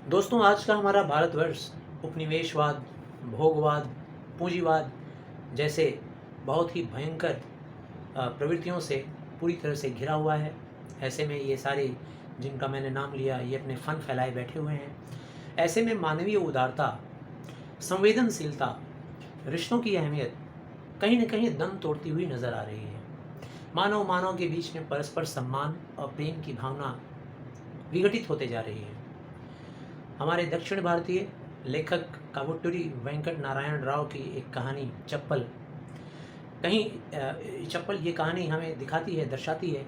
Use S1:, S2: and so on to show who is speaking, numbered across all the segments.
S1: दोस्तों, आज का हमारा भारतवर्ष उपनिवेशवाद, भोगवाद, पूंजीवाद जैसे बहुत ही भयंकर प्रवृत्तियों से पूरी तरह से घिरा हुआ है। ऐसे में ये सारे जिनका मैंने नाम लिया, ये अपने फन फैलाए बैठे हुए हैं। ऐसे में मानवीय उदारता, संवेदनशीलता, रिश्तों की अहमियत कहीं न कहीं दम तोड़ती हुई नज़र आ रही है। मानव मानव के बीच में परस्पर सम्मान और प्रेम की भावना विघटित होते जा रही है। हमारे दक्षिण भारतीय लेखक कावुटूरी वेंकट नारायण राव की एक कहानी चप्पल, चप्पल ये कहानी हमें दिखाती है, दर्शाती है,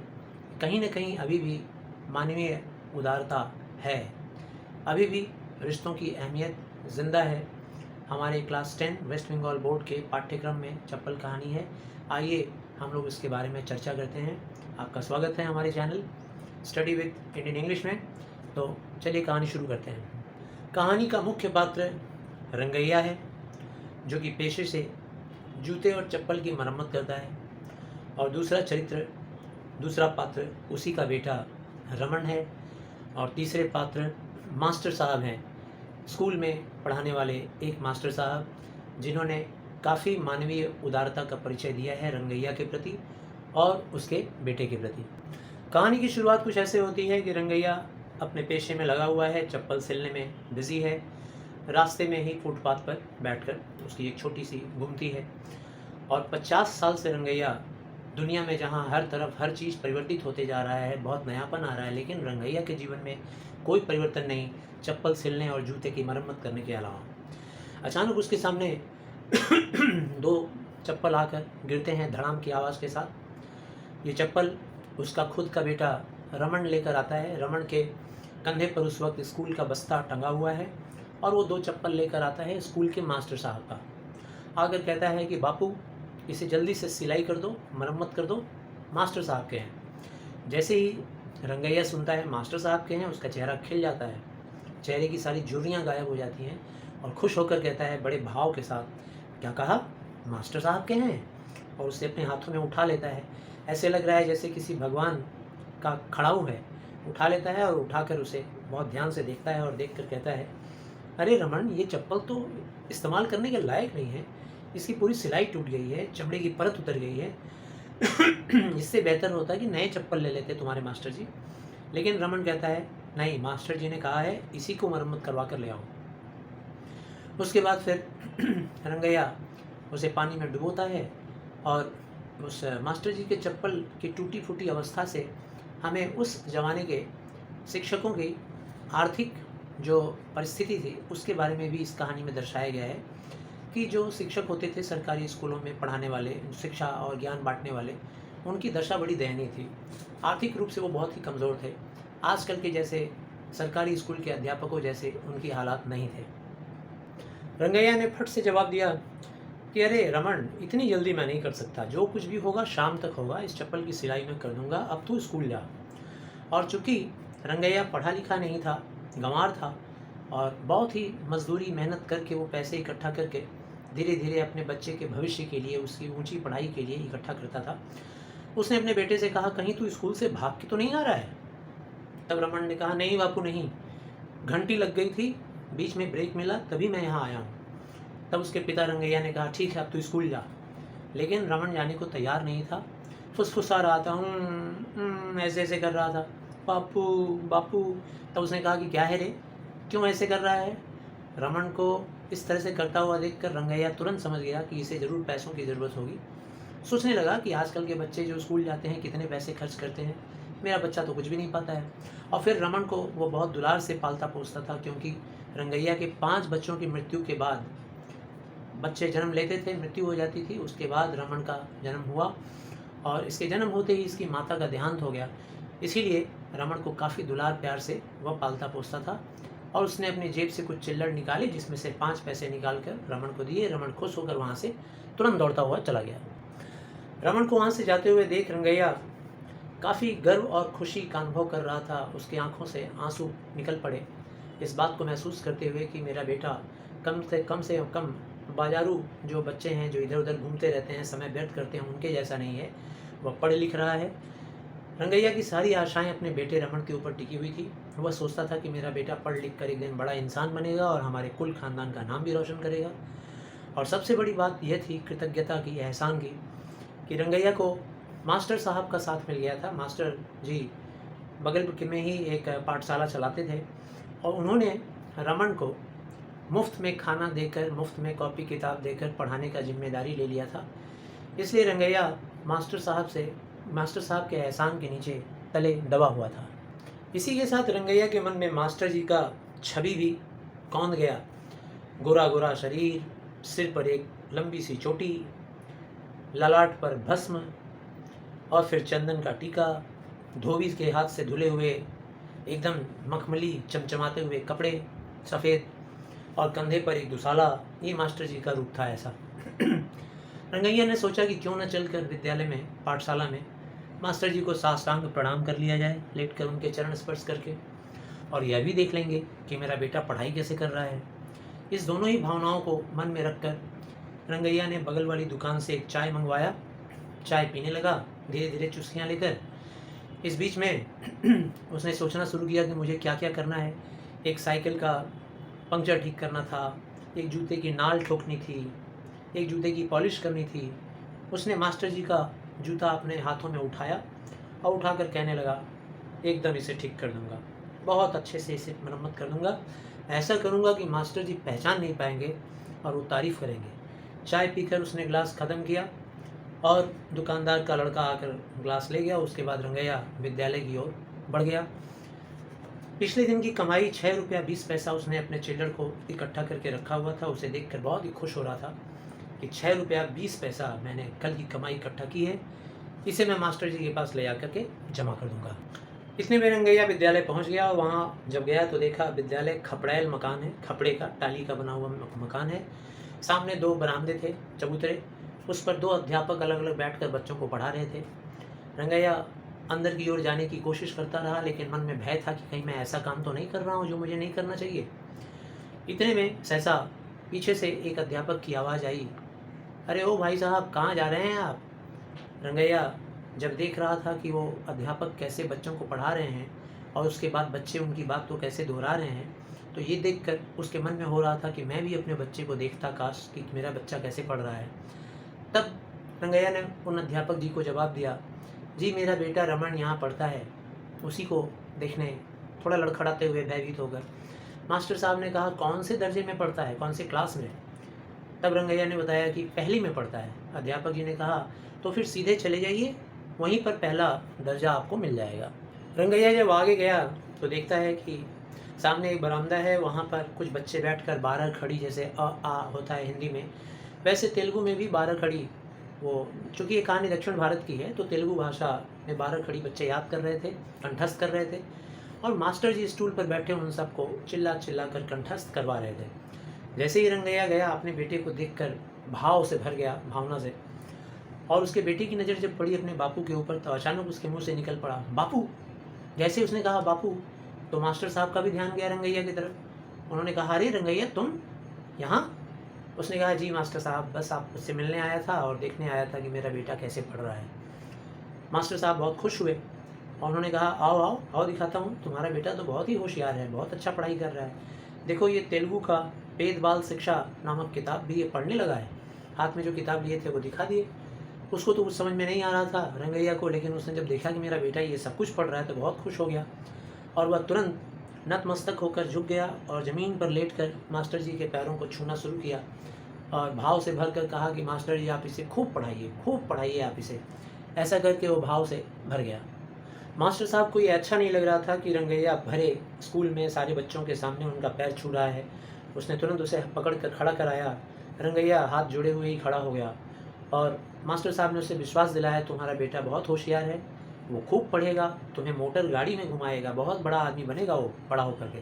S1: कहीं न कहीं अभी भी मानवीय उदारता है, अभी भी रिश्तों की अहमियत ज़िंदा है। हमारे क्लास 10 वेस्ट बंगाल बोर्ड के पाठ्यक्रम में चप्पल कहानी है। आइए हम लोग इसके बारे में चर्चा करते हैं। आपका स्वागत है हमारे channel study with Indian English में। तो चलिए कहानी शुरू करते हैं। कहानी का मुख्य पात्र रंगैया है, जो कि पेशे से जूते और चप्पल की मरम्मत करता है। और दूसरा पात्र उसी का बेटा रमन है। और तीसरे पात्र मास्टर साहब हैं, स्कूल में पढ़ाने वाले एक मास्टर साहब, जिन्होंने काफ़ी मानवीय उदारता का परिचय दिया है रंगैया के प्रति और उसके बेटे के प्रति। कहानी की शुरुआत कुछ ऐसे होती है कि रंगैया अपने पेशे में लगा हुआ है, चप्पल सिलने में बिज़ी है। रास्ते में ही फुटपाथ पर बैठकर उसकी एक छोटी सी गुमती है। और 50 साल से रंगैया दुनिया में, जहाँ हर तरफ हर चीज़ परिवर्तित होते जा रहा है, बहुत नयापन आ रहा है, लेकिन रंगैया के जीवन में कोई परिवर्तन नहीं, चप्पल सिलने और जूते की मरम्मत करने के अलावा। अचानक उसके सामने दो चप्पल आकर गिरते हैं धड़ाम की आवाज़ के साथ। ये चप्पल उसका खुद का बेटा रमन लेकर आता है। रमन के कंधे पर उस वक्त स्कूल का बस्ता टंगा हुआ है और वो दो चप्पल लेकर आता है स्कूल के मास्टर साहब का। आकर कहता है कि बापू, इसे जल्दी से सिलाई कर दो, मरम्मत कर दो, मास्टर साहब के हैं। जैसे ही रंगैया सुनता है मास्टर साहब के हैं, उसका चेहरा खिल जाता है, चेहरे की सारी झुर्रियाँ गायब हो जाती हैं और खुश होकर कहता है बड़े भाव के साथ, क्या कहा, मास्टर साहब के हैं? और उसे अपने हाथों में उठा लेता है। ऐसे लग रहा है जैसे किसी भगवान का खड़ाऊ है। उठा लेता है और उठाकर उसे बहुत ध्यान से देखता है और देखकर कहता है, अरे रमन, ये चप्पल तो इस्तेमाल करने के लायक नहीं है, इसकी पूरी सिलाई टूट गई है, चमड़े की परत उतर गई है। इससे बेहतर होता है कि नए चप्पल ले लेते तुम्हारे मास्टर जी। लेकिन रमन कहता है, नहीं, मास्टर जी ने कहा है इसी को मरम्मत करवा कर ले आओ। उसके बाद फिर रंगैया उसे पानी में डुबोता है और उस मास्टर जी के चप्पल की टूटी फूटी अवस्था से हमें उस ज़माने के शिक्षकों की आर्थिक जो परिस्थिति थी उसके बारे में भी इस कहानी में दर्शाया गया है कि जो शिक्षक होते थे सरकारी स्कूलों में पढ़ाने वाले, शिक्षा और ज्ञान बांटने वाले, उनकी दशा बड़ी दयनीय थी। आर्थिक रूप से वो बहुत ही कमज़ोर थे। आजकल के जैसे सरकारी स्कूल के अध्यापकों जैसे उनकी हालात नहीं थे। रंगैया ने फट से जवाब दिया कि अरे रमन, इतनी जल्दी मैं नहीं कर सकता, जो कुछ भी होगा शाम तक होगा, इस चप्पल की सिलाई मैं कर दूंगा, अब तू स्कूल जा। और चूंकि रंगैया पढ़ा लिखा नहीं था, गंवार था और बहुत ही मजदूरी मेहनत करके वो पैसे इकट्ठा करके धीरे धीरे अपने बच्चे के भविष्य के लिए, उसकी ऊंची पढ़ाई के लिए इकट्ठा करता था। उसने अपने बेटे से कहा, कहीं तू स्कूल से भाग के तो नहीं आ रहा है? तब रमन ने कहा, नहीं बापू नहीं, घंटी लग गई थी, बीच में ब्रेक मिला, तभी मैं यहाँ आया हूँ। तब उसके पिता रंगैया ने कहा, ठीक है अब तू स्कूल जा। लेकिन रमन जाने को तैयार नहीं था, फुसफुसा रहा था, ऐसे ऐसे कर रहा था, बापू बापू। तब उसने कहा कि क्या है रे, क्यों ऐसे कर रहा है? रमन को इस तरह से करता हुआ देखकर रंगैया तुरंत समझ गया कि इसे ज़रूर पैसों की ज़रूरत होगी। सोचने लगा कि आजकल के बच्चे जो स्कूल जाते हैं कितने पैसे खर्च करते हैं, मेरा बच्चा तो कुछ भी नहीं पाता है। और फिर रमन को वो बहुत दुलार से पालता पोसता था, क्योंकि रंगैया के 5 बच्चों की मृत्यु के बाद, बच्चे जन्म लेते थे, मृत्यु हो जाती थी, उसके बाद रमन का जन्म हुआ और इसके जन्म होते ही इसकी माता का देहांत हो गया। इसीलिए रमन को काफ़ी दुलार प्यार से वह पालता पोसता था। और उसने अपनी जेब से कुछ चिल्लड़ निकाले, जिसमें से 5 पैसे निकाल कर रमन को दिए। रमन खुश होकर वहाँ से तुरंत दौड़ता हुआ चला गया। रमन को वहाँ से जाते हुए देख रंगैया काफ़ी गर्व और खुशी का अनुभव कर रहा था। उसकी आंखों से आंसू निकल पड़े, इस बात को महसूस करते हुए कि मेरा बेटा कम से कम बाजारू जो बच्चे हैं, जो इधर उधर घूमते रहते हैं, समय व्यर्थ करते हैं, उनके जैसा नहीं है, वह पढ़ लिख रहा है रंगैया की सारी आशाएं अपने बेटे रमन के ऊपर टिकी हुई थी। वह सोचता था कि मेरा बेटा पढ़ लिख कर एक दिन बड़ा इंसान बनेगा और हमारे कुल खानदान का नाम भी रोशन करेगा। और सबसे बड़ी बात यह थी कृतज्ञता की, एहसान की, कि रंगैया को मास्टर साहब का साथ मिल गया था। मास्टर जी बगल में ही एक पाठशाला चलाते थे और उन्होंने रमन को मुफ्त में खाना देकर, मुफ्त में कॉपी किताब देकर पढ़ाने का जिम्मेदारी ले लिया था। इसलिए रंगैया मास्टर साहब के एहसान के नीचे तले दबा हुआ था। इसी के साथ रंगैया के मन में मास्टर जी का छवि भी कौंध गया। गोरा गोरा शरीर, सिर पर एक लंबी सी चोटी, ललाट पर भस्म और फिर चंदन का टीका, धोबी के हाथ से धुले हुए एकदम मखमली चमचमाते हुए कपड़े सफ़ेद और कंधे पर एक दुसाला। ये मास्टर जी का रूप था ऐसा। रंगैया ने सोचा कि क्यों न चलकर विद्यालय में, पाठशाला में मास्टर जी को साष्टांग प्रणाम कर लिया जाए, लेटकर उनके चरण स्पर्श करके, और यह भी देख लेंगे कि मेरा बेटा पढ़ाई कैसे कर रहा है। इस दोनों ही भावनाओं को मन में रखकर रंगैया ने बगल वाली दुकान से एक चाय मंगवाया। चाय पीने लगा, धीरे धीरे चुस्कियाँ लेकर। इस बीच में उसने सोचना शुरू किया कि मुझे क्या क्या करना है। एक साइकिल का पंक्चर ठीक करना था, एक जूते की नाल ठोकनी थी, एक जूते की पॉलिश करनी थी। उसने मास्टर जी का जूता अपने हाथों में उठाया और उठाकर कहने लगा, एकदम इसे ठीक कर दूंगा, बहुत अच्छे से इसे मरम्मत कर दूंगा, ऐसा करूंगा कि मास्टर जी पहचान नहीं पाएंगे और वो तारीफ़ करेंगे। चाय पीकर उसने ग्लास ख़त्म किया और दुकानदार का लड़का आकर ग्लास ले गया। उसके बाद रंगैया विद्यालय की ओर बढ़ गया। पिछले दिन की कमाई 6 रुपया 20 पैसा उसने अपने चिल्लड़ को इकट्ठा करके रखा हुआ था। उसे देखकर बहुत ही खुश हो रहा था कि 6 रुपया 20 पैसा मैंने कल की कमाई इकट्ठा की है, इसे मैं मास्टर जी के पास ले आकर के जमा कर दूंगा। इतने में रंगैया विद्यालय पहुंच गया। वहाँ जब गया तो देखा विद्यालय खपड़ैल मकान है, खपड़े का, टाली का बना हुआ मकान है। सामने 2 बरामदे थे चबूतरे, उस पर 2 अध्यापक अलग अलग बैठकर बच्चों को पढ़ा रहे थे। रंगैया अंदर की ओर जाने की कोशिश करता रहा, लेकिन मन में भय था कि कहीं मैं ऐसा काम तो नहीं कर रहा हूँ जो मुझे नहीं करना चाहिए। इतने में सहसा पीछे से एक अध्यापक की आवाज़ आई, अरे ओ भाई साहब, कहाँ जा रहे हैं आप? रंगैया जब देख रहा था कि वो अध्यापक कैसे बच्चों को पढ़ा रहे हैं और उसके बाद बच्चे उनकी बात को कैसे दोहरा रहे हैं, तो ये देखकर उसके मन में हो रहा था कि मैं भी अपने बच्चे को देखता, काश कि मेरा बच्चा कैसे पढ़ रहा है। तब रंगैया ने उन अध्यापक जी को जवाब दिया, जी मेरा बेटा रमन यहाँ पढ़ता है। उसी को देखने थोड़ा लड़खड़ाते हुए, भयभीत होकर मास्टर साहब ने कहा, कौन से दर्जे में पढ़ता है, कौन से क्लास में? तब रंगैया ने बताया कि पहली में पढ़ता है। अध्यापक जी ने कहा, तो फिर सीधे चले जाइए, वहीं पर पहला दर्जा आपको मिल जाएगा। रंगैया जब आगे गया तो देखता है कि सामने एक बरामदा है, वहाँ पर कुछ बच्चे बैठकर 12 खड़ी, जैसे अ आ होता है हिंदी में, वैसे तेलुगु में भी 12 खड़ी, वो चूँकि ये कहानी दक्षिण भारत की है तो तेलुगु भाषा में 12 खड़ी बच्चे याद कर रहे थे, कंठस्थ कर रहे थे, और मास्टर जी स्टूल पर बैठे उन सबको चिल्ला चिल्ला कर कंठस्थ करवा रहे थे। जैसे ही रंगैया गया, अपने बेटे को देखकर भाव से भर गया, भावना से, और उसके बेटे की नज़र जब पड़ी अपने बापू के ऊपर तो अचानक उसके मुंह से निकल पड़ा, बापू। जैसे उसने कहा बापू, तो मास्टर साहब का भी ध्यान गया रंगैया की तरफ। उन्होंने कहा, अरे रंगैया, तुम यहाँ? उसने कहा, जी मास्टर साहब, बस आप उससे मिलने आया था और देखने आया था कि मेरा बेटा कैसे पढ़ रहा है। मास्टर साहब बहुत खुश हुए और उन्होंने कहा, आओ आओ आओ, दिखाता हूँ, तुम्हारा बेटा तो बहुत ही होशियार है, बहुत अच्छा पढ़ाई कर रहा है। देखो ये तेलुगु का वेद बाल शिक्षा नामक किताब भी ये पढ़ने लगा है। हाथ में जो किताब लिए थे वो दिखा दिए। उसको तो कुछ समझ में नहीं आ रहा था रंगैया को, लेकिन उसने जब देखा कि मेरा बेटा ये सब कुछ पढ़ रहा है तो बहुत खुश हो गया और वह तुरंत नतमस्तक होकर झुक गया और ज़मीन पर लेटकर मास्टर जी के पैरों को छूना शुरू किया और भाव से भर कर कहा कि मास्टर जी आप इसे खूब पढ़ाइए आप इसे। ऐसा करके वो भाव से भर गया। मास्टर साहब को ये अच्छा नहीं लग रहा था कि रंगैया भरे स्कूल में सारे बच्चों के सामने उनका पैर छू रहा है। उसने तुरंत उसे पकड़ कर खड़ा कराया। रंगैया हाथ जोड़े हुए ही खड़ा हो गया और मास्टर साहब ने उसे विश्वास दिलाया, तुम्हारा बेटा बहुत होशियार है, वो खूब पढ़ेगा, तुम्हें मोटर गाड़ी में घुमाएगा, बहुत बड़ा आदमी बनेगा वो बड़ा होकर के।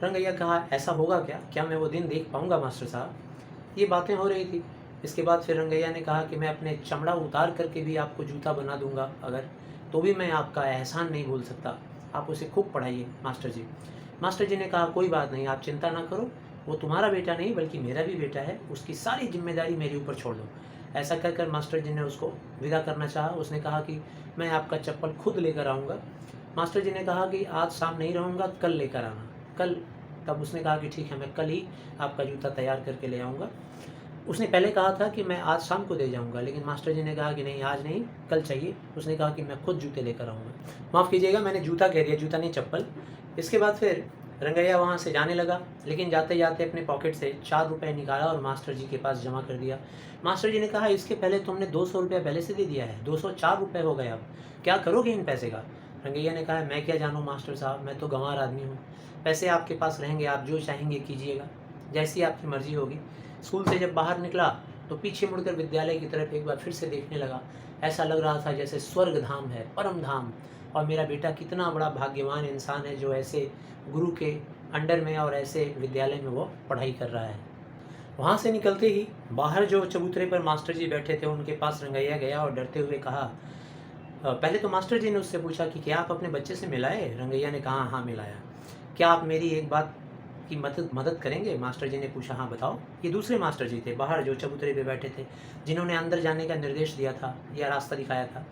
S1: रंगैया कहा, ऐसा होगा क्या मैं वो दिन देख पाऊँगा मास्टर साहब? ये बातें हो रही थी। इसके बाद फिर रंगैया ने कहा कि मैं अपने चमड़ा उतार करके भी आपको जूता बना दूंगा अगर, तो भी मैं आपका एहसान नहीं भूल सकता। आप उसे खूब पढ़ाइए मास्टर जी। मास्टर जी ने कहा, कोई बात नहीं, आप चिंता ना करो, वो तुम्हारा बेटा नहीं बल्कि मेरा भी बेटा है, उसकी सारी जिम्मेदारी मेरे ऊपर छोड़ दो। ऐसा कहकर मास्टर जी ने उसको विदा करना चाहा। उसने कहा कि मैं आपका चप्पल खुद लेकर आऊँगा। मास्टर जी ने कहा कि आज शाम नहीं रहूँगा, कल लेकर आना। कल? तब उसने कहा कि ठीक है, मैं कल ही आपका जूता तैयार करके ले आऊँगा। उसने पहले कहा था कि मैं आज शाम को दे जाऊँगा, लेकिन मास्टर जी ने कहा कि नहीं, आज नहीं, कल चाहिए। उसने कहा कि मैं खुद जूते लेकर आऊँगा। माफ़ कीजिएगा, मैंने जूता कह दिया, जूता नहीं चप्पल। इसके बाद फिर रंगैया वहाँ से जाने लगा, लेकिन जाते-जाते अपने पॉकेट से 4 रुपए निकाला और मास्टर जी के पास जमा कर दिया। मास्टर जी ने कहा, इसके पहले तुमने 200 रुपया पहले से दे दिया है, 204 रुपए हो गए, अब क्या करोगे इन पैसे का? रंगैया ने कहा, मैं क्या जानूँ मास्टर साहब, मैं तो गँवार आदमी हूँ। पैसे आपके पास रहेंगे, आप जो चाहेंगे कीजिएगा, जैसी आपकी मर्ज़ी होगी। स्कूल से जब बाहर निकला तो पीछे मुड़कर विद्यालय की तरफ एक बार फिर से देखने लगा। ऐसा लग रहा था जैसे स्वर्ग धाम है, परम धाम, और मेरा बेटा कितना बड़ा भाग्यवान इंसान है जो ऐसे गुरु के अंडर में और ऐसे विद्यालय में वो पढ़ाई कर रहा है। वहाँ से निकलते ही बाहर जो चबूतरे पर मास्टर जी बैठे थे उनके पास रंगैया गया और डरते हुए कहा, पहले तो मास्टर जी ने उससे पूछा कि क्या आप अपने बच्चे से मिलाए? रंगैया ने कहा, हाँ मिलाया। क्या आप मेरी एक बात की मदद करेंगे? मास्टर जी ने पूछा, हाँ बताओ। ये दूसरे मास्टर जी थे बाहर जो चबूतरे पे बैठे थे, जिन्होंने अंदर जाने का निर्देश दिया था या रास्ता दिखाया था।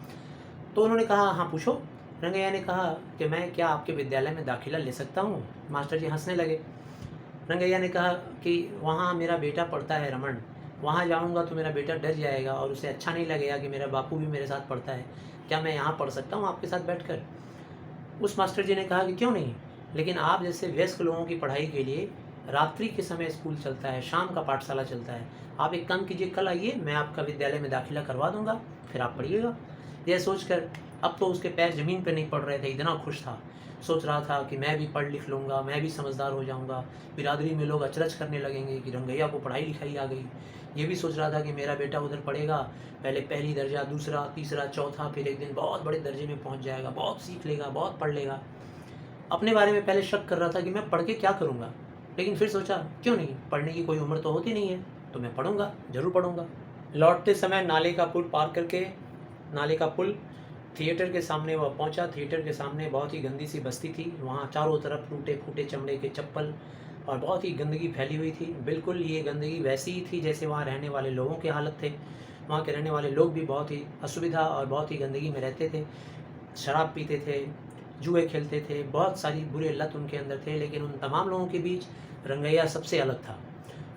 S1: तो उन्होंने कहा, हाँ पूछो। रंगैया ने कहा कि मैं क्या आपके विद्यालय में दाखिला ले सकता हूँ? मास्टर जी हंसने लगे। रंगैया ने कहा कि वहाँ मेरा बेटा पढ़ता है रमन, वहाँ जाऊँगा तो मेरा बेटा डर जाएगा और उसे अच्छा नहीं लगेगा कि मेरा बापू भी मेरे साथ पढ़ता है। क्या मैं यहाँ पढ़ सकता हूँ आपके साथ बैठकर? उस मास्टर जी ने कहा कि क्यों नहीं, लेकिन आप जैसे वयस्क लोगों की पढ़ाई के लिए रात्रि के समय स्कूल चलता है, शाम का पाठशाला चलता है। आप एक काम कीजिए, कल आइए, मैं आपका विद्यालय में दाखिला करवा दूँगा, फिर आप पढ़िएगा। यह सोचकर अब तो उसके पैर ज़मीन पे नहीं पड़ रहे थे, इतना खुश था। सोच रहा था कि मैं भी पढ़ लिख लूँगा, मैं भी समझदार हो जाऊँगा, बिरादरी में लोग अचरज करने लगेंगे कि रंगैया को पढ़ाई लिखाई आ गई। ये भी सोच रहा था कि मेरा बेटा उधर पढ़ेगा, पहले पहली दर्जा, दूसरा, तीसरा, चौथा, फिर एक दिन बहुत बड़े दर्जे में पहुँच जाएगा, बहुत सीख लेगा, बहुत पढ़ लेगा। अपने बारे में पहले शक कर रहा था कि मैं पढ़ के क्या करूँगा, लेकिन फिर सोचा क्यों नहीं, पढ़ने की कोई उम्र तो होती नहीं है, तो मैं पढ़ूँगा, ज़रूर पढ़ूँगा। लौटते समय नाले का पुल पार करके, नाले का पुल, थिएटर के सामने वह पहुंचा। थिएटर के सामने बहुत ही गंदी सी बस्ती थी, वहाँ चारों तरफ टूटे फूटे चमड़े के चप्पल और बहुत ही गंदगी फैली हुई थी। बिल्कुल ये गंदगी वैसी ही थी जैसे वहाँ रहने वाले लोगों की हालत थे। वहाँ के रहने वाले लोग भी बहुत ही असुविधा और बहुत ही गंदगी में रहते थे, शराब पीते थे, जुए खेलते थे, बहुत सारी बुरे लत उनके अंदर थे। लेकिन उन तमाम लोगों के बीच रंगैया सबसे अलग था।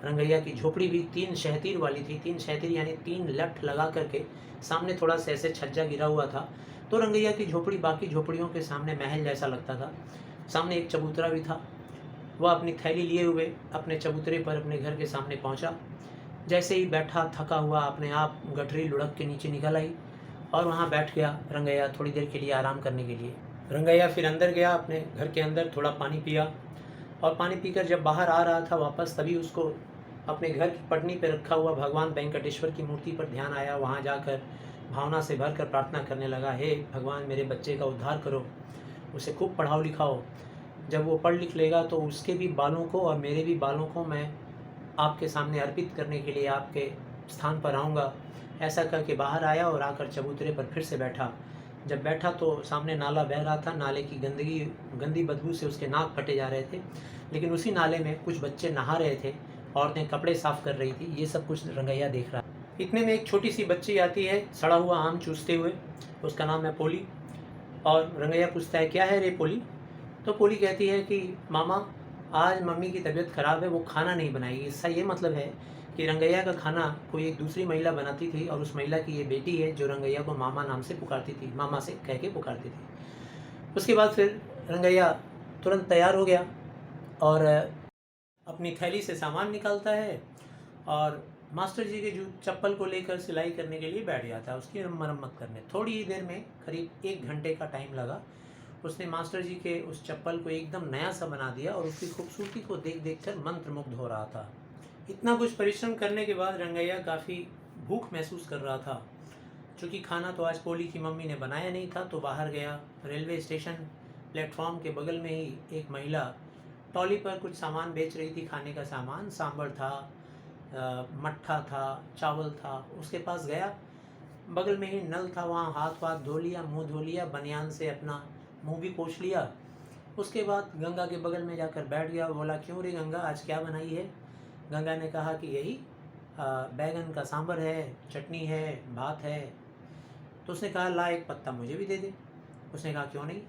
S1: रंगैया की झोपड़ी भी 3 शहतीर वाली थी। 3 शहतीर यानी 3 लठ लगा करके, सामने थोड़ा सा ऐसे छज्जा गिरा हुआ था, तो रंगैया की झोपड़ी बाकी झोपड़ियों के सामने महल जैसा लगता था। सामने एक चबूतरा भी था। वह अपनी थैली लिए हुए अपने चबूतरे पर अपने घर के सामने पहुंचा। जैसे ही बैठा, थका हुआ, अपने आप गठरी लुढ़क के नीचे निकल आई और वहाँ बैठ गया रंगैया थोड़ी देर के लिए आराम करने के लिए। रंगैया फिर अंदर गया, अपने घर के अंदर थोड़ा पानी पिया, और पानी पीकर जब बाहर आ रहा था वापस, तभी उसको अपने घर की पटनी पर रखा हुआ भगवान वेंकटेश्वर की मूर्ति पर ध्यान आया। वहाँ जाकर भावना से भरकर प्रार्थना करने लगा, हे भगवान, मेरे बच्चे का उद्धार करो, उसे खूब पढ़ाओ लिखाओ। जब वो पढ़ लिख लेगा तो उसके भी बालों को और मेरे भी बालों को मैं आपके सामने अर्पित करने के लिए आपके स्थान पर आऊँगा। ऐसा करके बाहर आया और आकर चबूतरे पर फिर से बैठा। जब बैठा तो सामने नाला बह रहा था। नाले की गंदी बदबू से उसके नाक फटे जा रहे थे, लेकिन उसी नाले में कुछ बच्चे नहा रहे थे, औरतें कपड़े साफ कर रही थी। ये सब कुछ रंगैया देख रहा। इतने में एक छोटी सी बच्ची आती है सड़ा हुआ आम चूसते हुए। उसका नाम है पोली। और रंगैया पूछता है, क्या है रे पोली? तो पोली कहती है कि मामा, आज मम्मी की तबीयत ख़राब है, वो खाना नहीं बनाएगी। इसका ये मतलब है कि रंगैया का खाना कोई एक दूसरी महिला बनाती थी, और उस महिला की ये बेटी है जो रंगैया को मामा नाम से पुकारती थी, मामा से कह के पुकारती थी। उसके बाद फिर रंगैया तुरंत तैयार हो गया और अपनी थैली से सामान निकालता है और मास्टर जी के चप्पल को लेकर सिलाई करने के लिए बैठ जाता है, उसकी मरम्मत करने। थोड़ी ही देर में, करीब 1 घंटे का टाइम लगा। उसने मास्टर जी के उस चप्पल को एकदम नया सा बना दिया और उसकी खूबसूरती को देख देख कर मंत्रमुग्ध हो रहा था। इतना कुछ परिश्रम करने के बाद रंगैया काफ़ी भूख महसूस कर रहा था। चूँकि खाना तो आज पोली की मम्मी ने बनाया नहीं था, तो बाहर गया। रेलवे स्टेशन प्लेटफॉर्म के बगल में ही एक महिला ट्रॉली पर कुछ सामान बेच रही थी, खाने का सामान। सांभर था, मट्ठा था, चावल था। उसके पास गया, बगल में ही नल था, वहाँ हाथ वाथ धो लिया, मुंह धो लिया, बनियान से अपना मुंह भी पोंछ लिया। उसके बाद गंगा के बगल में जाकर बैठ गया। बोला, क्यों रे गंगा, आज क्या बनाई है? गंगा ने कहा कि यही बैगन का सांभर है, चटनी है, भात है। तो उसने कहा ला एक पत्ता मुझे भी दे दे। उसने कहा क्यों नहीं।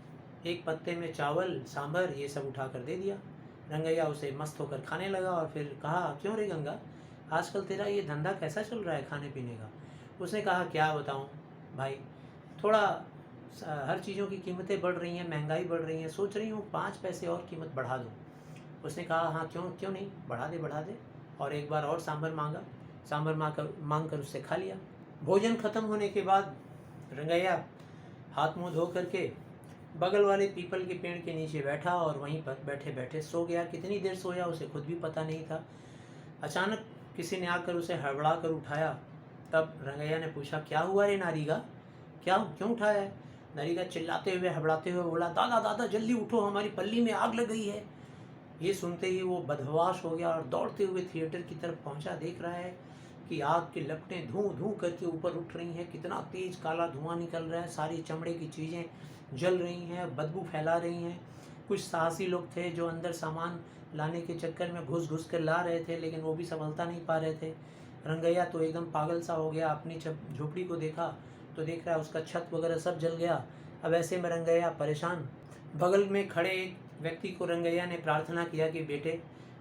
S1: एक पत्ते में चावल, सांभर ये सब उठा कर दे दिया। रंगैया उसे मस्त होकर खाने लगा और फिर कहा क्यों रे गंगा, आजकल तेरा ये धंधा कैसा चल रहा है खाने पीने का। उसने कहा क्या बताऊँ भाई, थोड़ा हर चीज़ों की कीमतें बढ़ रही हैं, महंगाई बढ़ रही है, सोच रही हूँ 5 पैसे और कीमत बढ़ा दूँ। उसने कहा हाँ क्यों क्यों नहीं, बढ़ा दे। और एक बार और सांभर मांगा। सांभर मांग कर उससे खा लिया। भोजन खत्म होने के बाद रंगैया हाथ मुंह धो करके बगल वाले पीपल के पेड़ के नीचे बैठा और वहीं पर बैठे बैठे सो गया। कितनी देर सोया उसे खुद भी पता नहीं था। अचानक किसी ने आकर उसे हड़बड़ा कर उठाया। तब रंगैया ने पूछा क्या हुआ रे नारीगा, क्या क्यों उठाया है। नारीगा चिल्लाते हुए हड़बड़ाते हुए बोला दादा दादा जल्दी उठो, हमारी पल्ली में आग लग गई है। ये सुनते ही वो बदहवास हो गया और दौड़ते हुए थिएटर की तरफ पहुंचा। देख रहा है कि आग की लपटें धूं धूं करके ऊपर उठ रही हैं, कितना तेज काला धुआं निकल रहा है, सारी चमड़े की चीज़ें जल रही हैं, बदबू फैला रही हैं। कुछ साहसी लोग थे जो अंदर सामान लाने के चक्कर में घुस घुस कर ला रहे थे, लेकिन वो भी संभलता नहीं पा रहे थे। रंगैया तो एकदम पागल सा हो गया। अपनी झोपड़ी को देखा तो देख रहा है उसका छत वगैरह सब जल गया। अब ऐसे में रंगैया परेशान। बगल में खड़े एक व्यक्ति को रंगैया ने प्रार्थना किया कि बेटे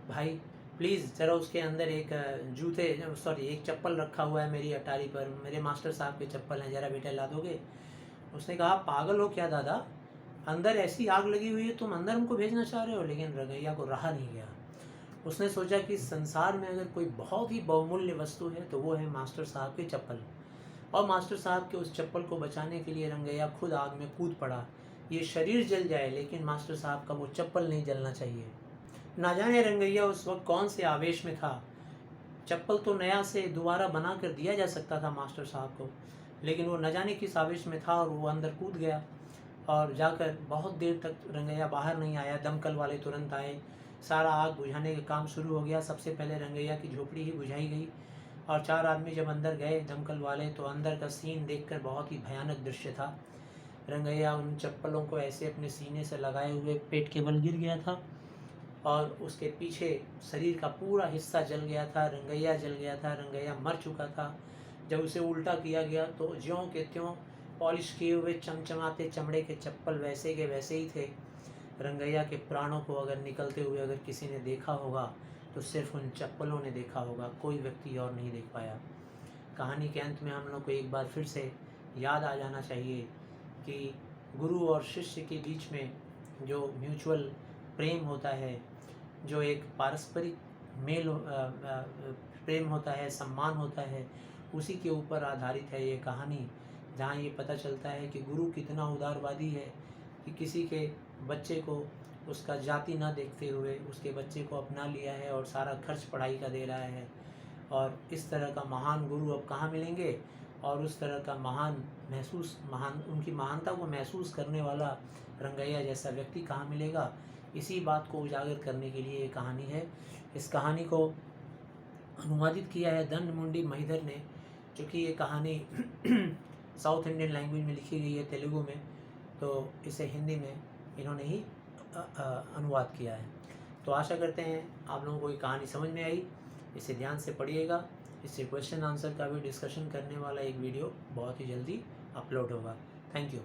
S1: भाई प्लीज़ ज़रा उसके अंदर एक एक चप्पल रखा हुआ है मेरी अटारी पर, मेरे मास्टर साहब के चप्पल हैं, ज़रा बेटे ला दोगे। उसने कहा पागल हो क्या दादा, अंदर ऐसी आग लगी हुई है, तुम अंदर हमको भेजना चाह रहे हो। लेकिन रंगैया को रहा नहीं गया। उसने सोचा कि संसार में अगर कोई बहुत ही बहुमूल्य वस्तु है तो वो है मास्टर साहब के चप्पल। और मास्टर साहब के उस चप्पल को बचाने के लिए रंगैया खुद आग में कूद पड़ा। ये शरीर जल जाए लेकिन मास्टर साहब का वो चप्पल नहीं जलना चाहिए। ना जाने रंगैया उस वक्त कौन से आवेश में था। चप्पल तो नया से दोबारा बना कर दिया जा सकता था मास्टर साहब को, लेकिन वो न जाने किस आवेश में था और वो अंदर कूद गया। और जाकर बहुत देर तक रंगैया बाहर नहीं आया। दमकल वाले तुरंत आए, सारा आग बुझाने का काम शुरू हो गया। सबसे पहले रंगैया की झोपड़ी ही बुझाई गई और 4 आदमी जब अंदर गए दमकल वाले तो अंदर का सीन देखकर बहुत ही भयानक दृश्य था। रंगैया उन चप्पलों को ऐसे अपने सीने से लगाए हुए पेट के बल गिर गया था और उसके पीछे शरीर का पूरा हिस्सा जल गया था। रंगैया जल गया था, रंगैया मर चुका था। जब उसे उल्टा किया गया तो ज्यों के त्यों पॉलिश किए हुए चमचमाते चमड़े के चप्पल वैसे के वैसे ही थे। रंगैया के प्राणों को अगर निकलते हुए अगर किसी ने देखा होगा तो सिर्फ उन चप्पलों ने देखा होगा, कोई व्यक्ति और नहीं देख पाया। कहानी के अंत में हम लोग को एक बार फिर से याद आ जाना चाहिए कि गुरु और शिष्य के बीच में जो म्यूचुअल प्रेम होता है, जो एक पारस्परिक प्रेम होता है, सम्मान होता है, उसी के ऊपर आधारित है ये कहानी। जहाँ ये पता चलता है कि गुरु कितना उदारवादी है कि किसी के बच्चे को उसका जाति ना देखते हुए उसके बच्चे को अपना लिया है और सारा खर्च पढ़ाई का दे रहा है। और इस तरह का महान गुरु अब कहाँ मिलेंगे, और उस तरह का उनकी महानता को महसूस करने वाला रंगैया जैसा व्यक्ति कहाँ मिलेगा। इसी बात को उजागर करने के लिए ये कहानी है। इस कहानी को अनुवादित किया है दंडमुंडी महिधर ने, चूँकि ये कहानी साउथ इंडियन लैंग्वेज में लिखी गई है, तेलुगु में, तो इसे हिंदी में इन्होंने ही अनुवाद किया है। तो आशा करते हैं आप लोगों को ये कहानी समझ में आई। इसे ध्यान से पढ़िएगा। इससे क्वेश्चन आंसर का भी डिस्कशन करने वाला एक वीडियो बहुत ही जल्दी अपलोड होगा। Thank you.